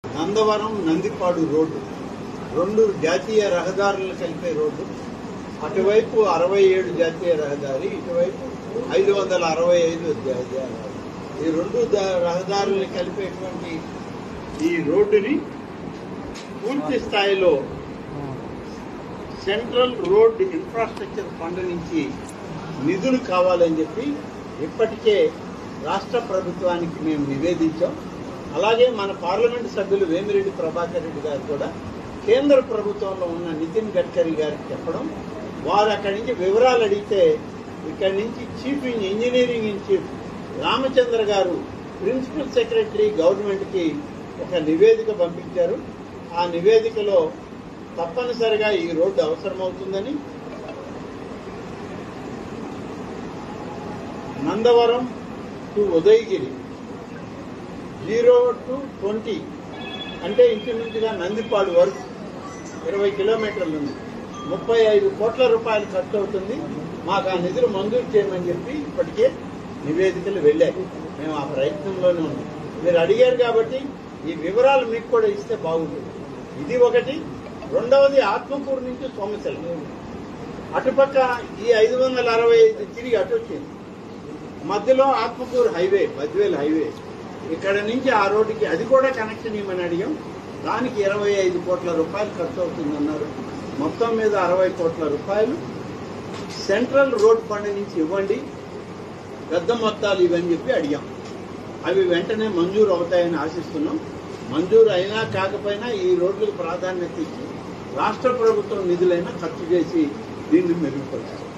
Nandavaram Nandipadu road రెండు జాతీయ రహదారులను కలిపే రోడ్డు. అటువైపు 67 జాతీయ రహదారి, ఇటువైపు 565 జాతీయ రహదారి. ఈ రెండు రహదారులను కలిపేటువంటి ఈ రోడ్డుని పూర్తి స్థాయిలో సెంట్రల్ రోడ్ ఇన్ఫ్రాస్ట్రక్చర్ ఫండ్ నుంచి నిధులు కావాలని చెప్పి ఇప్పటికే రాష్ట్ర ప్రభుత్వానికి మేము నివేదించాం. అలాగే మన పార్లమెంటు సభ్యులు వేమిరెడ్డి ప్రభాకర్ రెడ్డి గారు కూడా కేంద్ర ప్రభుత్వంలో ఉన్న నితిన్ గడ్కరీ గారికి చెప్పడం, వారు అక్కడి నుంచి వివరాలు అడిగితే ఇక్కడి నుంచి chief engineering in chief Ramachandra గారు ప్రిన్సిపల్ సెక్రటరీ గవర్నమెంట్కి ఒక నివేదిక పంపించారు. ఆ నివేదికలో తప్పనిసరిగా ఈ రోడ్డు అవసరమవుతుందని, నందవరం టు ఉదయగిరి 0 to 20 అంటే ఇంచుమించుగా నందిపాడు వరకు 20 కిలోమీటర్లు ఉంది. 35 కోట్ల రూపాయలు ఖర్చు అవుతుంది. మాకు ఆ నిధులు మంజూరు చేయమని చెప్పి ఇప్పటికే నివేదికలు వెళ్ళాయి. మేము ఆ ప్రయత్నంలోనే ఉన్నాం. మీరు అడిగారు కాబట్టి ఈ వివరాలు మీకు కూడా ఇస్తే బాగుంటుంది. ఇది ఒకటి. రెండవది ఆత్మకూరు నుంచి సోమశిల అటుపక్క ఈ 565 తిరిగి అటు వచ్చింది. మధ్యలో ఆత్మకూరు హైవే, బద్వేల్ హైవే, ఇక్కడ నుంచి ఆ రోడ్డుకి అది కూడా కనెక్షన్ ఇవ్వమని అడిగాం. దానికి 25 కోట్ల రూపాయలు ఖర్చు అవుతుందన్నారు. మొత్తం మీద 60 కోట్ల రూపాయలు సెంట్రల్ రోడ్ ఫండ్ నుంచి ఇవ్వండి, పెద్ద మొత్తాలు ఇవని చెప్పి అడిగాం. అవి వెంటనే మంజూరు అవుతాయని ఆశిస్తున్నాం. మంజూరు అయినా కాకపోయినా ఈ రోడ్లకు ప్రాధాన్యత ఇచ్చి రాష్ట్ర ప్రభుత్వం నిధులైనా ఖర్చు చేసి దీన్ని మెరుగుపరుస్తాం.